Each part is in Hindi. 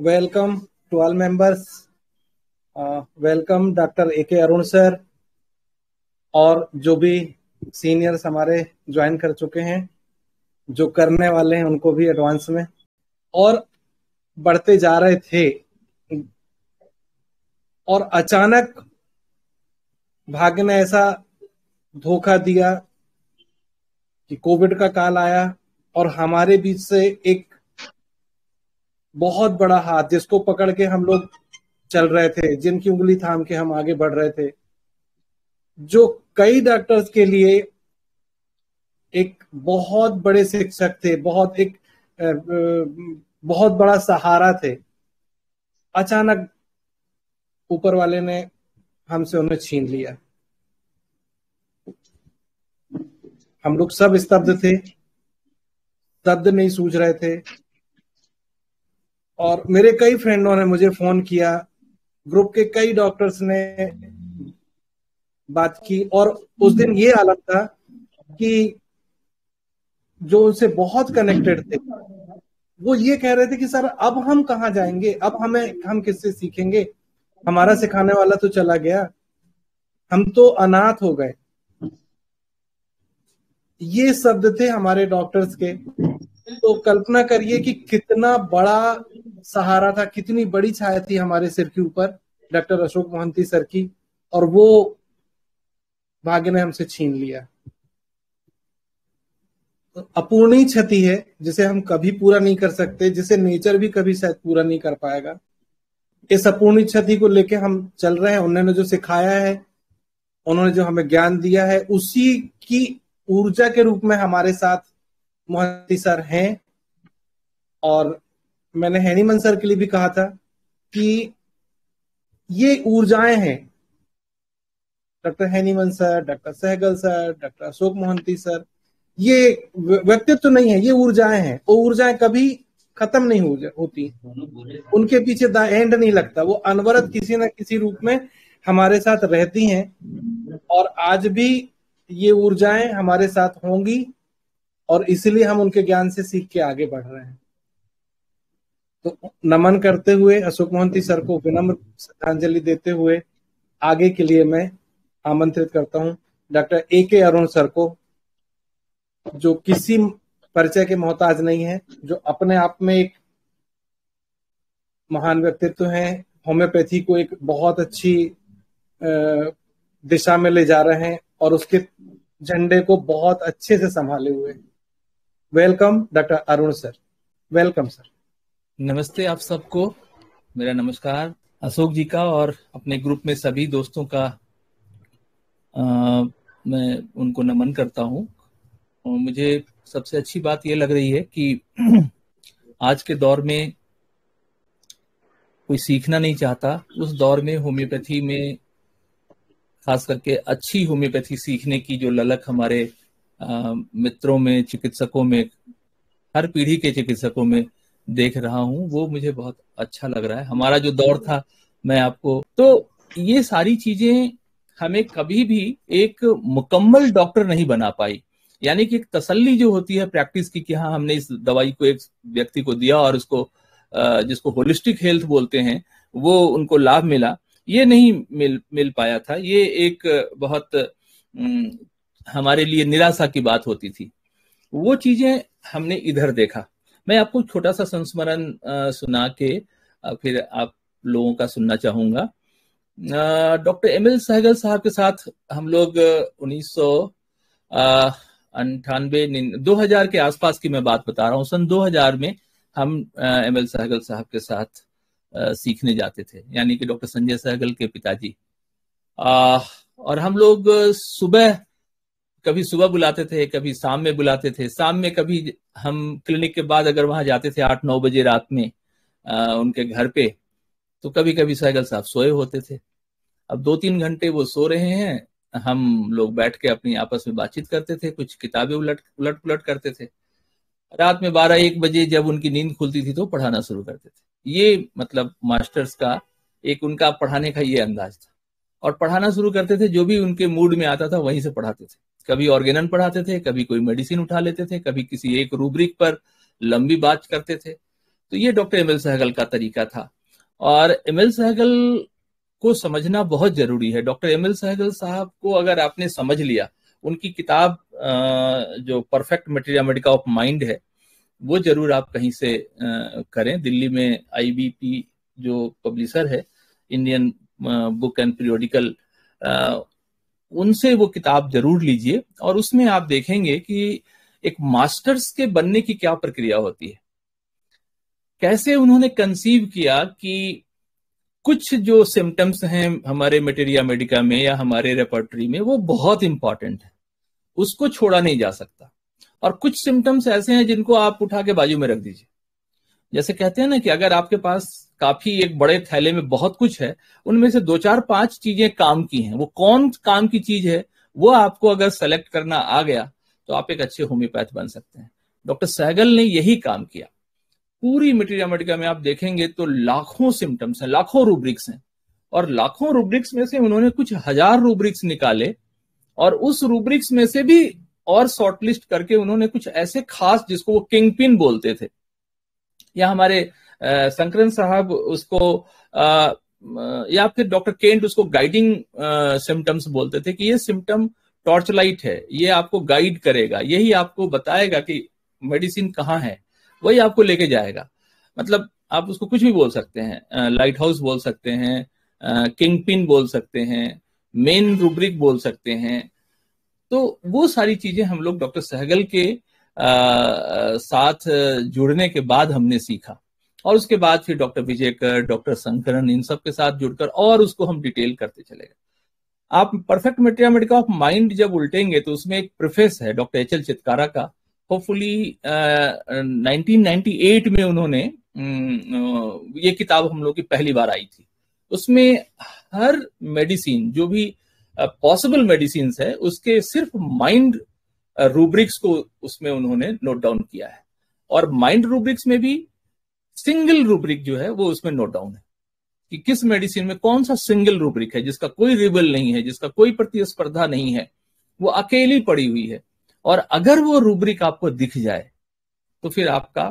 Welcome to all members. Welcome doctor A K. Arun sir और जो भी सीनियर्स हमारे ज्वाइन कर चुके हैं, जो करने वाले हैं उनको भी एडवांस में, और बढ़ते जा रहे थे और अचानक भाग्य ने ऐसा धोखा दिया कि कोविड का काल आया और हमारे बीच से एक बहुत बड़ा हाथ, जिसको पकड़ के हम लोग चल रहे थे, जिनकी उंगली थाम के हम आगे बढ़ रहे थे, जो कई डॉक्टर्स के लिए एक बहुत बड़े शिक्षक थे, बहुत बड़ा सहारा थे, अचानक ऊपर वाले ने हमसे उन्हें छीन लिया। हम लोग सब स्तब्ध थे, शब्द नहीं सूझ रहे थे। और मेरे कई फ्रेंडों ने मुझे फोन किया, ग्रुप के कई डॉक्टर्स ने बात की, और उस दिन ये हालत था कि जो उनसे बहुत कनेक्टेड थे वो ये कह रहे थे कि सर अब हम कहाँ जाएंगे, अब हम किससे सीखेंगे, हमारा सिखाने वाला तो चला गया, हम तो अनाथ हो गए। ये शब्द थे हमारे डॉक्टर्स के। तो कल्पना करिए कि कितना बड़ा सहारा था, कितनी बड़ी छाया थी हमारे सिर के ऊपर डॉक्टर अशोक मोहंती सर की, और वो भाग्य ने हमसे छीन लिया। तो अपूर्णीय क्षति है जिसे हम कभी पूरा नहीं कर सकते, जिसे नेचर भी कभी शायद पूरा नहीं कर पाएगा। इस अपूर्णीय क्षति को लेके हम चल रहे हैं। उन्होंने जो सिखाया है, उन्होंने जो हमें ज्ञान दिया है, उसी की ऊर्जा के रूप में हमारे साथ मोहंती सर हैं। और मैंने हैनीमन सर के लिए भी कहा था कि ये ऊर्जाएं हैं, doctor Hahnemann sir, doctor Sehgal sir, doctor Ashok Mohanty sir, ये व्यक्तित्व तो नहीं है, ये ऊर्जाएं हैं। वो ऊर्जाएं कभी खत्म नहीं होती, उनके पीछे द एंड नहीं लगता, वो अनवरत किसी न किसी रूप में हमारे साथ रहती हैं। और आज भी ये ऊर्जाएं हमारे साथ होंगी, और इसलिए हम उनके ज्ञान से सीख के आगे बढ़ रहे हैं। तो नमन करते हुए अशोक मोहंती सर को विनम्र श्रद्धांजलि देते हुए आगे के लिए मैं आमंत्रित करता हूं डॉक्टर ए.के. अरुण सर को, जो किसी परिचय के मोहताज नहीं है, जो अपने आप में एक महान व्यक्तित्व हैं, होम्योपैथी को एक बहुत अच्छी दिशा में ले जा रहे हैं और उसके झंडे को बहुत अच्छे से संभाले हुए। Welcome doctor Arun sir, welcome sir. नमस्ते आप सबको, मेरा नमस्कार अशोक जी का और अपने ग्रुप में सभी दोस्तों का मैं उनको नमन करता हूँ। और मुझे सबसे अच्छी बात ये लग रही है कि आज के दौर में कोई सीखना नहीं चाहता, उस दौर में होम्योपैथी में खास करके अच्छी होम्योपैथी सीखने की जो ललक हमारे मित्रों में, चिकित्सकों में, हर पीढ़ी के चिकित्सकों में देख रहा हूँ, वो मुझे बहुत अच्छा लग रहा है। हमारा जो दौर था, मैं आपको तो ये सारी चीजें हमें कभी भी एक मुकम्मल डॉक्टर नहीं बना पाई। यानी कि एक तसल्ली जो होती है प्रैक्टिस की कि हाँ हमने इस दवाई को एक व्यक्ति को दिया और उसको जिसको होलिस्टिक हेल्थ बोलते हैं वो उनको लाभ मिला, ये नहीं मिल पाया था। ये एक बहुत हमारे लिए निराशा की बात होती थी। वो चीजें हमने इधर देखा। मैं आपको छोटा सा संस्मरण सुना के फिर आप लोगों का सुनना चाहूंगा। Doctor M L. सहगल साहब के साथ हम लोग 2000 के आसपास की मैं बात बता रहा हूँ। सन 2000 में हम एम.एल. सहगल साहब के साथ सीखने जाते थे, यानी कि डॉक्टर संजय सहगल के पिताजी। और हम लोग कभी सुबह बुलाते थे, कभी शाम में बुलाते थे। शाम में कभी हम क्लिनिक के बाद अगर वहां जाते थे 8-9 बजे रात में उनके घर पे, तो कभी कभी सहगल साहब सोए होते थे। अब 2-3 घंटे वो सो रहे हैं, हम लोग बैठ के अपनी आपस में बातचीत करते थे, कुछ किताबें उलट पुलट करते थे। रात में 12-1 बजे जब उनकी नींद खुलती थी तो पढ़ाना शुरू करते थे। ये मतलब मास्टर्स का एक उनका पढ़ाने का ये अंदाज था। और पढ़ाना शुरू करते थे, जो भी उनके मूड में आता था वहीं से पढ़ाते थे। कभी ऑर्गेनन पढ़ाते थे, कभी कोई मेडिसिन उठा लेते थे, कभी किसी एक रूब्रिक पर लंबी बात करते थे। तो ये डॉक्टर एम एल सहगल का तरीका था, और एम एल सहगल को समझना बहुत जरूरी है। डॉक्टर एम एल सहगल साहब को अगर आपने समझ लिया, उनकी किताब जो perfect materia Medica of mind है, वो जरूर आप कहीं से करें। दिल्ली में IBP जो पब्लिशर है, इंडियन बुक एंड पीरियोडिकल, उनसे वो किताब जरूर लीजिए, और उसमें आप देखेंगे कि एक मास्टर्स के बनने की क्या प्रक्रिया होती है, कैसे उन्होंने कंसीव किया कि कुछ जो सिम्टम्स हैं हमारे मटेरिया मेडिका में या हमारे रेपर्टरी में, वो बहुत इंपॉर्टेंट है, उसको छोड़ा नहीं जा सकता। और कुछ सिम्टम्स ऐसे हैं जिनको आप उठा के बाजू में रख दीजिए। जैसे कहते हैं ना कि अगर आपके पास काफी एक बड़े थैले में बहुत कुछ है, उनमें से 2 4 5 चीजें काम की हैं, वो कौन काम की चीज है वो आपको अगर सेलेक्ट करना आ गया तो आप एक अच्छे होम्योपैथ बन सकते हैं। डॉक्टर सहगल ने यही काम किया। पूरी मटेरिया मेडिका में आप देखेंगे तो लाखों सिम्टम्स हैं, लाखों रूब्रिक्स हैं, और लाखों रूब्रिक्स में से उन्होंने कुछ हजार रूब्रिक्स निकाले, और उस रूब्रिक्स में से भी और शॉर्टलिस्ट करके उन्होंने कुछ ऐसे खास, जिसको वो किंग पिन बोलते थे, या हमारे शंकरन साहब उसको या फिर डॉक्टर केंट उसको गाइडिंग सिम्टम्स बोलते थे, कि ये सिम्टम टॉर्च लाइट है, ये आपको गाइड करेगा, यही आपको बताएगा कि मेडिसिन कहाँ है, वही आपको लेके जाएगा। मतलब आप उसको कुछ भी बोल सकते हैं, लाइट हाउस बोल सकते हैं, किंग पिन बोल सकते हैं, मेन रूब्रिक बोल सकते हैं। तो वो सारी चीजें हम लोग डॉक्टर सहगल के साथ जुड़ने के बाद हमने सीखा, और उसके बाद फिर डॉक्टर विजयकर, डॉक्टर शंकरन, इन सब के साथ जुड़कर और उसको हम डिटेल करते चले गए। आप perfect materia Medica of mind जब उल्टेंगे तो उसमें एक प्रेफेस है डॉक्टर HL चित्कारा का। होपफुली 1998 में उन्होंने ये किताब हम लोग की पहली बार आई थी। उसमें हर मेडिसिन जो भी पॉसिबल मेडिसिन है उसके सिर्फ माइंड रूब्रिक्स को उसमें उन्होंने नोट डाउन किया है, और माइंड रूब्रिक्स में भी सिंगल रूब्रिक जो है वो उसमें नोट डाउन है कि किस मेडिसिन में कौन सा सिंगल रूब्रिक है, जिसका कोई रिबल नहीं है, जिसका कोई प्रतिस्पर्धा नहीं है, वो अकेली पड़ी हुई है। और अगर वो रूब्रिक आपको दिख जाए तो फिर आपका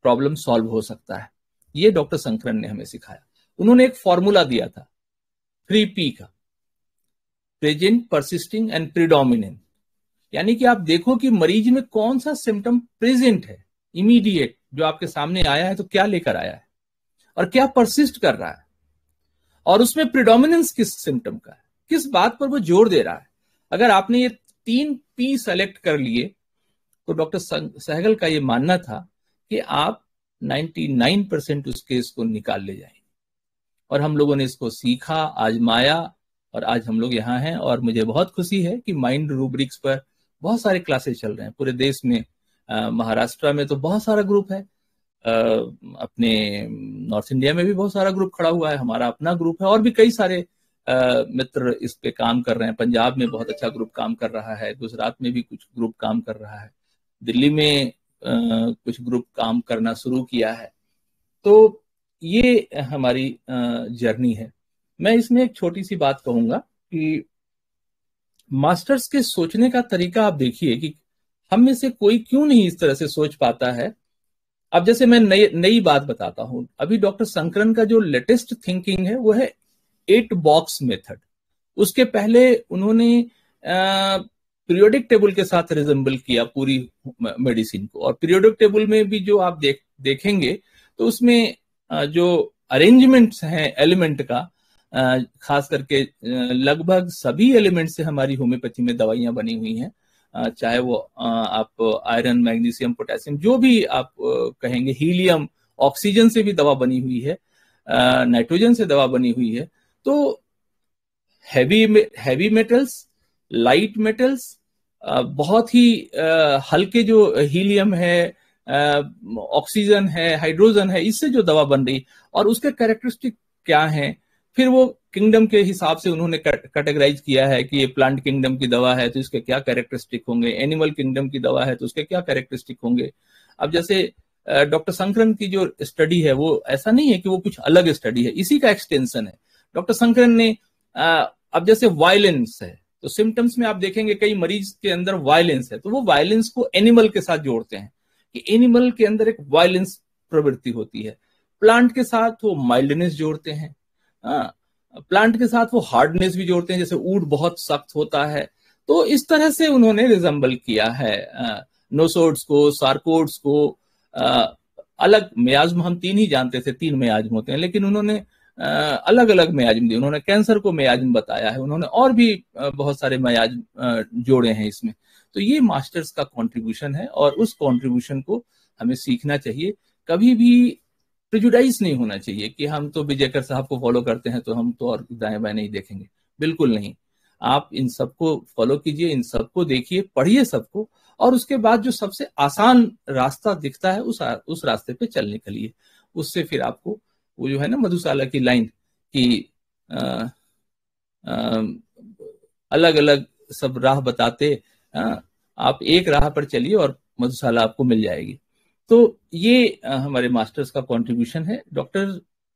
प्रॉब्लम सॉल्व हो सकता है। ये डॉक्टर शंकरन ने हमें सिखाया। उन्होंने एक फॉर्मूला दिया था 3P का, प्रेजेंट, परसिस्टिंग एंड प्रीडोमिनेंट। यानी कि आप देखो कि मरीज में कौन सा सिम्टम प्रेजेंट है, इमीडिएट जो आपके सामने आया है, तो क्या लेकर आया है और क्या परसिस्ट कर रहा है, और उसमें प्रीडोमिनेंस किस सिम्टम का है, किस बात पर वो जोर दे रहा है। अगर आपने ये 3P सेलेक्ट कर लिए तो डॉक्टर सहगल का ये मानना था कि आप 99% उस केस को निकाल ले जाएंगे। और हम लोगों ने इसको सीखा, आजमाया, और आज हम लोग यहाँ हैं। और मुझे बहुत खुशी है कि माइंड रूब्रिक्स पर बहुत सारे क्लासेस चल रहे हैं पूरे देश में। महाराष्ट्र में तो बहुत सारा ग्रुप है, अपने नॉर्थ इंडिया में भी बहुत सारा ग्रुप खड़ा हुआ है, हमारा अपना ग्रुप है, और भी कई सारे मित्र इस पे काम कर रहे हैं। पंजाब में बहुत अच्छा ग्रुप काम कर रहा है, गुजरात में भी कुछ ग्रुप काम कर रहा है, दिल्ली में कुछ ग्रुप काम करना शुरू किया है। तो ये हमारी जर्नी है। मैं इसमें एक छोटी सी बात कहूंगा कि मास्टर्स के सोचने का तरीका आप देखिए कि हम में से कोई क्यों नहीं इस तरह से सोच पाता है। अब जैसे मैं नई बात बताता हूं, अभी डॉक्टर शंकरन का जो लेटेस्ट थिंकिंग है वो है 8 बॉक्स मेथड। उसके पहले उन्होंने पीरियोडिक टेबल के साथ रिजेंबल किया पूरी मेडिसिन को, और पीरियोडिक टेबल में भी जो आप देखेंगे तो उसमें जो अरेंजमेंट्स हैं एलिमेंट का, खास करके लगभग सभी एलिमेंट से हमारी होम्योपैथी में दवाइयां बनी हुई हैं, चाहे वो आप आयरन, मैग्नीशियम, पोटेशियम, जो भी आप कहेंगे, हीलियम, ऑक्सीजन से भी दवा बनी हुई है, नाइट्रोजन से दवा बनी हुई है। तो हैवी मेटल्स, लाइट मेटल्स, बहुत ही हल्के जो हीलियम है, ऑक्सीजन है, हाइड्रोजन है, इससे जो दवा बन रही, और उसके कैरेक्टरिस्टिक क्या है, फिर वो किंगडम के हिसाब से उन्होंने कैटेगराइज किया है कि ये प्लांट किंगडम की दवा है तो इसके क्या कैरेक्टरिस्टिक होंगे, एनिमल किंगडम की दवा है तो उसके क्या कैरेक्टरिस्टिक होंगे। अब जैसे डॉक्टर शंकरन की जो स्टडी है वो ऐसा नहीं है कि वो कुछ अलग स्टडी है, इसी का एक्सटेंशन है। डॉक्टर शंकरन ने अब जैसे वायलेंस है तो सिम्टम्स में आप देखेंगे कई मरीज के अंदर वायलेंस है, तो वो वायलेंस को एनिमल के साथ जोड़ते हैं कि एनिमल के अंदर एक वायलेंस प्रवृत्ति होती है। प्लांट के साथ वो माइल्डनेस जोड़ते हैं, प्लांट के साथ वो हार्डनेस भी जोड़ते हैं, जैसे ऊड बहुत सख्त होता है। तो इस तरह से उन्होंने रिजेंबल किया है नोसोड्स को, सार्कोड्स को। अलग मियाज्म हम 3 ही जानते थे, 3 मियाज्म होते हैं, लेकिन उन्होंने अलग अलग मियाज्म दिए। उन्होंने कैंसर को मियाज्म बताया है, उन्होंने और भी बहुत सारे मियाज्म जोड़े हैं इसमें। तो ये मास्टर्स का कंट्रीब्यूशन है और उस कंट्रीब्यूशन को हमें सीखना चाहिए। कभी भी प्रिजुडाइज नहीं होना चाहिए कि हम तो विजयकर साहब को फॉलो करते हैं तो हम तो और दाएं बाएं नहीं देखेंगे, बिल्कुल नहीं। आप इन सबको फॉलो कीजिए, इन सबको देखिए, पढ़िए सबको, और उसके बाद जो सबसे आसान रास्ता दिखता है उस रास्ते पे चल निकलिए। उससे फिर आपको वो जो है ना मधुशाला की लाइन कि अलग अलग सब राह बताते, आप एक राह पर चलिए और मधुशाला आपको मिल जाएगी। तो ये हमारे मास्टर्स का कंट्रीब्यूशन है। डॉक्टर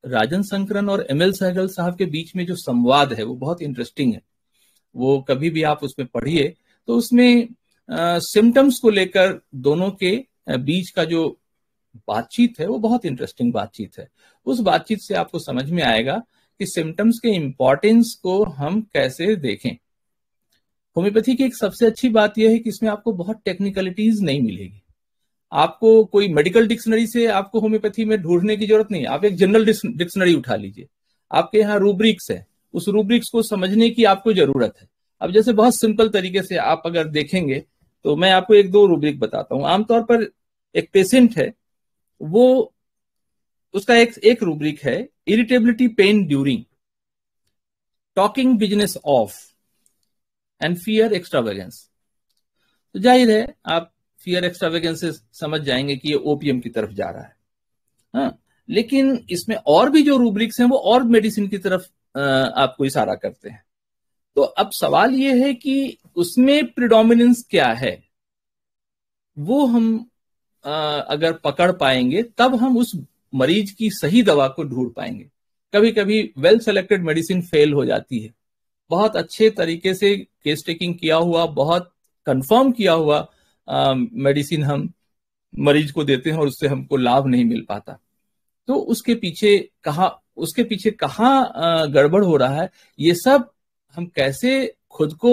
राजन संकरन और एमएल सहगल साहब के बीच में जो संवाद है वो बहुत इंटरेस्टिंग है। वो कभी भी आप उसमें पढ़िए तो उसमें सिम्टम्स को लेकर दोनों के बीच का जो बातचीत है वो बहुत इंटरेस्टिंग बातचीत है। उस बातचीत से आपको समझ में आएगा कि सिम्टम्स के इंपॉर्टेंस को हम कैसे देखें। होम्योपैथी की एक सबसे अच्छी बात यह है कि इसमें आपको बहुत टेक्निकलिटीज नहीं मिलेगी। आपको कोई मेडिकल डिक्शनरी से आपको होम्योपैथी में ढूंढने की जरूरत नहीं है। आप एक जनरल डिक्शनरी उठा लीजिए, आपके यहाँ रूब्रिक्स है, उस रूब्रिक्स को समझने की आपको जरूरत है। अब जैसे बहुत सिंपल तरीके से आप अगर देखेंगे तो मैं आपको 1-2 रूब्रिक बताता हूं। आमतौर पर एक पेशेंट है, वो उसका एक रूब्रिक है irritability pen during, talking business of and fear extravagance. तो जाहिर है आप फियर एक्स्ट्रावेगेंस से समझ जाएंगे कि ये ओपीएम की तरफ जा रहा है। हाँ, लेकिन इसमें और भी जो रूब्रिक्स हैं वो और मेडिसिन की तरफ आपको इशारा करते हैं। तो अब सवाल ये है कि उसमें प्रिडोमिनेंस क्या है, वो हम अगर पकड़ पाएंगे तब हम उस मरीज की सही दवा को ढूंढ पाएंगे। कभी कभी वेल सेलेक्टेड मेडिसिन फेल हो जाती है, बहुत अच्छे तरीके से केस टेकिंग किया हुआ, बहुत कंफर्म किया हुआ मेडिसिन हम मरीज को देते हैं और उससे हमको लाभ नहीं मिल पाता। तो उसके पीछे कहाँ गड़बड़ हो रहा है, ये सब हम कैसे खुद को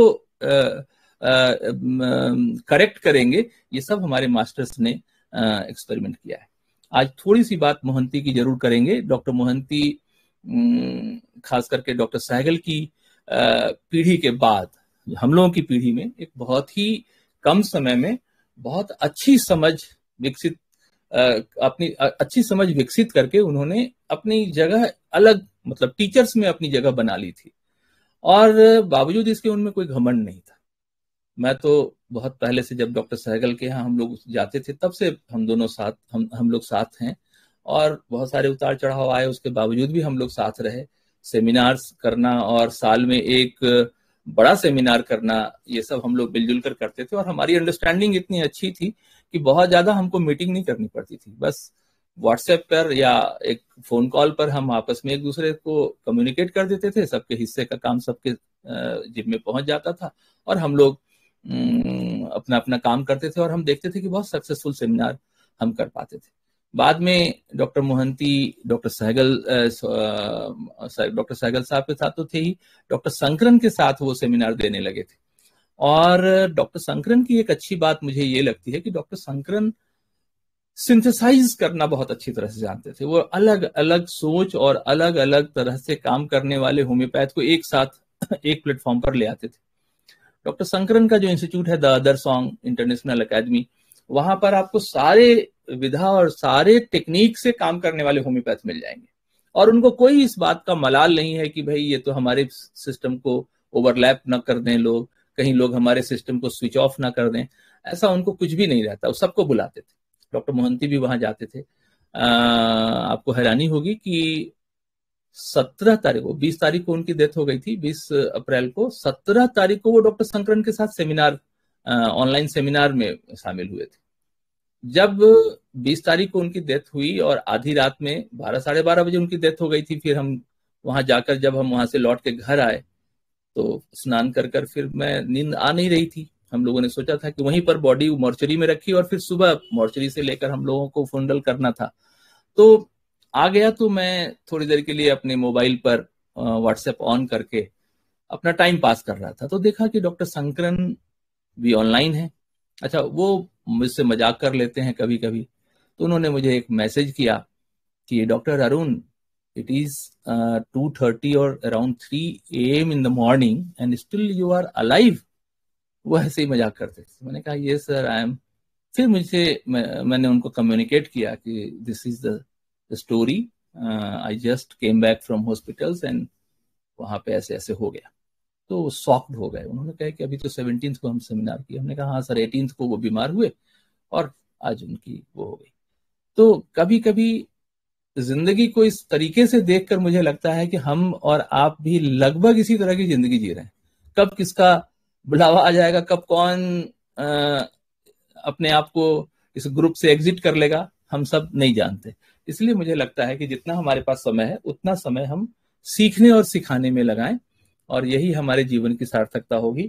करेक्ट करेंगे, ये सब हमारे मास्टर्स ने एक्सपेरिमेंट किया है। आज थोड़ी सी बात मोहंती की जरूर करेंगे। डॉक्टर मोहंती खास करके डॉक्टर सहगल की पीढ़ी के बाद हम लोगों की पीढ़ी में एक बहुत ही कम समय में बहुत अच्छी समझ विकसित अपनी अच्छी समझ विकसित करके उन्होंने अपनी जगह अलग, मतलब टीचर्स में अपनी जगह बना ली थी, और बावजूद इसके उनमें कोई घमंड नहीं था। मैं तो बहुत पहले से जब डॉक्टर सहगल के यहाँ हम लोग जाते थे तब से हम दोनों साथ हम लोग साथ हैं, और बहुत सारे उतार चढ़ाव आए, उसके बावजूद भी हम लोग साथ रहे। सेमिनार्स करना और साल में एक बड़ा सेमिनार करना, ये सब हम लोग मिलजुल कर करते थे, और हमारी अंडरस्टैंडिंग इतनी अच्छी थी कि बहुत ज्यादा हमको मीटिंग नहीं करनी पड़ती थी। बस व्हाट्सएप पर या एक फोन कॉल पर हम आपस में एक दूसरे को कम्युनिकेट कर देते थे, सबके हिस्से का काम सबके जिम्मे में पहुंच जाता था, और हम लोग अपना अपना काम करते थे, और हम देखते थे कि बहुत सक्सेसफुल सेमिनार हम कर पाते थे। बाद में डॉक्टर मोहंती डॉक्टर सहगल साहब के साथ तो थे ही, डॉक्टर संकरन के साथ वो सेमिनार देने लगे थे। और डॉक्टर संकरन की एक अच्छी बात मुझे ये लगती है कि डॉक्टर संकरन सिंथेसाइज करना बहुत अच्छी तरह से जानते थे। वो अलग अलग सोच और अलग अलग तरह से काम करने वाले होम्योपैथ को एक साथ एक प्लेटफॉर्म पर ले आते थे। डॉक्टर संकरन का जो इंस्टीट्यूट है the other song international academy, वहां पर आपको सारे विधा और सारे टेक्निक से काम करने वाले होम्योपैथ मिल जाएंगे, और उनको कोई इस बात का मलाल नहीं है कि भाई ये तो हमारे सिस्टम को ओवरलैप ना कर दें लोग, कहीं लोग हमारे सिस्टम को स्विच ऑफ ना कर दें। ऐसा उनको कुछ भी नहीं रहता, वो सबको बुलाते थे। डॉक्टर मोहंती भी वहां जाते थे। आपको हैरानी होगी कि 17 तारीख को, 20 तारीख को उनकी डेथ हो गई थी, 20 अप्रैल को, 17 तारीख को वो डॉक्टर संकरन के साथ सेमिनार, ऑनलाइन सेमिनार में शामिल हुए थे। जब 20 तारीख को उनकी डेथ हुई और आधी रात में 12-12:30 बजे उनकी डेथ हो गई थी, फिर हम वहां जाकर जब हम वहां से लौट के घर आए तो स्नान कर फिर मैं, नींद आ नहीं रही थी। हम लोगों ने सोचा था कि वहीं पर बॉडी मॉर्चरी में रखी और फिर सुबह मॉर्चरी से लेकर हम लोगों को फुंडल करना था। तो आ गया तो मैं थोड़ी देर के लिए अपने मोबाइल पर व्हाट्सएप ऑन करके अपना टाइम पास कर रहा था, तो देखा कि डॉक्टर शंकरन भी ऑनलाइन है। अच्छा, वो मुझसे मजाक कर लेते हैं कभी कभी, तो उन्होंने मुझे एक मैसेज किया कि डॉक्टर अरुण, इट इज 2:30 और around 3 AM in the morning and still you are alive. वो ऐसे ही मजाक करते थे। मैंने कहा ये सर आई एम। फिर मैंने उनको कम्युनिकेट किया कि this is the story, I just came back from hospitals and वहां पे ऐसे ऐसे हो गया। तो शॉक्ड हो गए। उन्होंने कहा कि अभी तो 17th को हम सेमिनार किए। हमने कहा हाँ सर, 18th को वो बीमार हुए और आज उनकी वो हो गई। तो कभी कभी जिंदगी को इस तरीके से देखकर मुझे लगता है कि हम और आप भी लगभग इसी तरह की जिंदगी जी रहे हैं। कब किसका बुलावा आ जाएगा, कब कौन अपने आप को इस ग्रुप से एग्जिट कर लेगा, हम सब नहीं जानते। इसलिए मुझे लगता है कि जितना हमारे पास समय है उतना समय हम सीखने और सिखाने में लगाएं, और यही हमारे जीवन की सार्थकता होगी।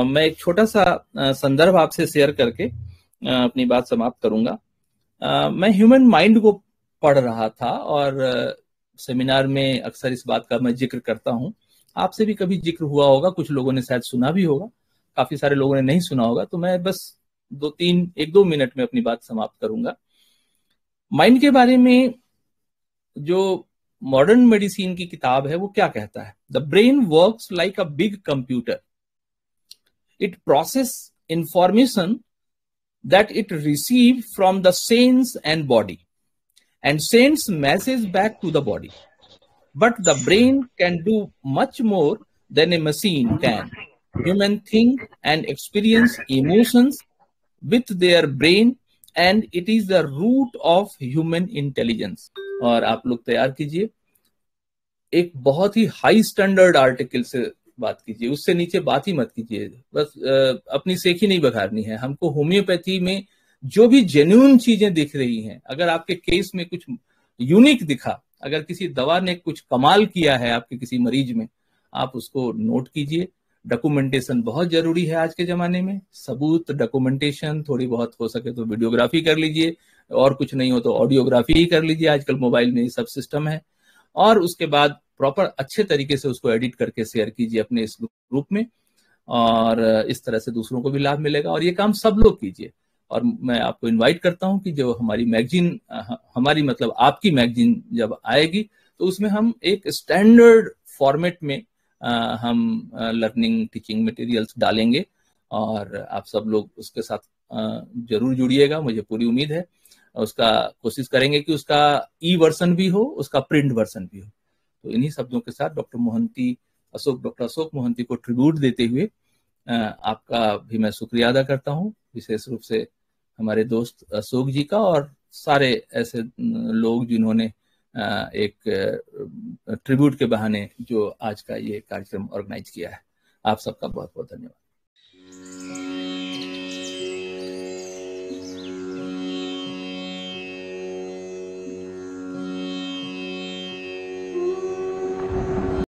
मैं एक छोटा सा संदर्भ आपसे शेयर करके अपनी बात समाप्त करूंगा। मैं ह्यूमन माइंड को पढ़ रहा था और सेमिनार में अक्सर इस बात का मैं जिक्र करता हूं। आपसे भी कभी जिक्र हुआ होगा, कुछ लोगों ने शायद सुना भी होगा, काफी सारे लोगों ने नहीं सुना होगा। तो मैं बस 1-2 मिनट में अपनी बात समाप्त करूंगा। माइंड के बारे में जो मॉडर्न मेडिसिन की किताब है वो क्या कहता है? The brain works like a big computer, it process information that it receives from the sense and body and sends message back to the body. But the brain can do much more than a machine can. Human think and experience emotions with their brain and it is the root of human intelligence. और आप लोग तैयार कीजिए, एक बहुत ही हाई स्टैंडर्ड आर्टिकल से बात कीजिए, उससे नीचे बात ही मत कीजिए। बस अपनी सेखी नहीं बघारनी है। हमको होम्योपैथी में जो भी जेन्युइन चीजें दिख रही हैं, अगर आपके केस में कुछ यूनिक दिखा, अगर किसी दवा ने कुछ कमाल किया है आपके किसी मरीज में, आप उसको नोट कीजिए। डॉक्यूमेंटेशन बहुत जरूरी है आज के जमाने में। सबूत, डॉक्यूमेंटेशन, थोड़ी बहुत हो सके तो वीडियोग्राफी कर लीजिए, और कुछ नहीं हो तो ऑडियोग्राफी ही कर लीजिए। आजकल मोबाइल में ये सब सिस्टम है। और उसके बाद प्रॉपर अच्छे तरीके से उसको एडिट करके शेयर कीजिए अपने इस ग्रुप में, और इस तरह से दूसरों को भी लाभ मिलेगा। और ये काम सब लोग कीजिए। और मैं आपको इनवाइट करता हूं कि जो हमारी मैगजीन, हमारी मतलब आपकी मैगजीन जब आएगी तो उसमें हम एक स्टैंडर्ड फॉर्मेट में हम लर्निंग टीचिंग मटेरियल्स डालेंगे, और आप सब लोग उसके साथ जरूर जुड़िएगा। मुझे पूरी उम्मीद है। उसका कोशिश करेंगे कि उसका ई वर्जन भी हो, उसका प्रिंट वर्जन भी हो। तो इन्हीं शब्दों के साथ डॉक्टर अशोक मोहंती को ट्रिब्यूट देते हुए आपका भी मैं शुक्रिया अदा करता हूं, विशेष रूप से हमारे दोस्त अशोक जी का और सारे ऐसे लोग जिन्होंने एक ट्रिब्यूट के बहाने जो आज का ये कार्यक्रम ऑर्गेनाइज किया है। आप सबका बहुत बहुत धन्यवाद।